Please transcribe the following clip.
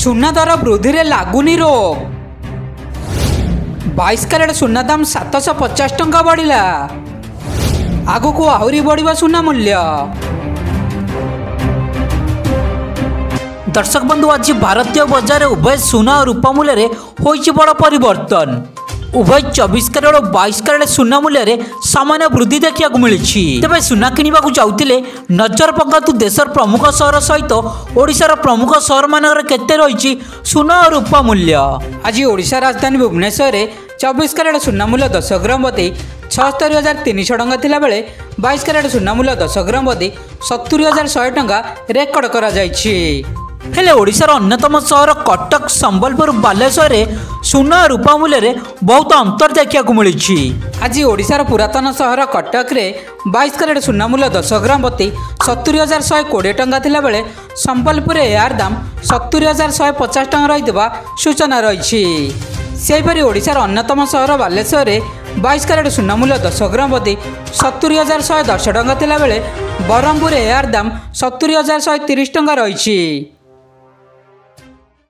सुना दर वृद्धि रे लागुनी रोक 22 कैरेट सुना दाम 750 टंका बढ़िला। आगु को आहरी बढ़िबा सुना मूल्य। दर्शक बंधु आज भारतीय बजार उभय सुना और रूपा मूल्य रे होइछि बड़ परिवर्तन। उभय 24 कैरेट और 22 कैरेट सुना मूल्य रे सामान्य वृद्धि देखा मिली। तेज सुना किणवा जाऊे नजर पकातु देशर प्रमुख सहर सहित ओडिशार प्रमुख सहर मानक केते रही सुना और रूपा मूल्य। आज ओडिशा राजधानी भुवनेश्वर में 24 कैरेट सुना मूल्य 10 ग्राम प्रति 76,300 टंका थिला बेले 22 कैरेट सुना मूल्य 10 ग्राम प्रति 70,100 टंका रेकर्ड करा जायछि। हेले ओडिशार अन्यतम सहर कटक संबलपुर बालेश्वर में सुना और रूपा मूल्य रे बहुत अंतर देखा मिली। आज ओडिशार पुरातन सहर कटक रे 22 कैरेट सुना मूल्य 10 ग्राम प्रति 70,120 टंका थिला बेले संबलपुर यार दाम 70,150 टंका रही सूचना रही। सेहीपरि ओडिशार अन्यतम सहर बालेश्वर में 22 कैरेट सुना मूल्य 10 ग्राम प्रति 70,110 टंका थिला बेले बरहमपुर यार दाम 70,130 टंका रही।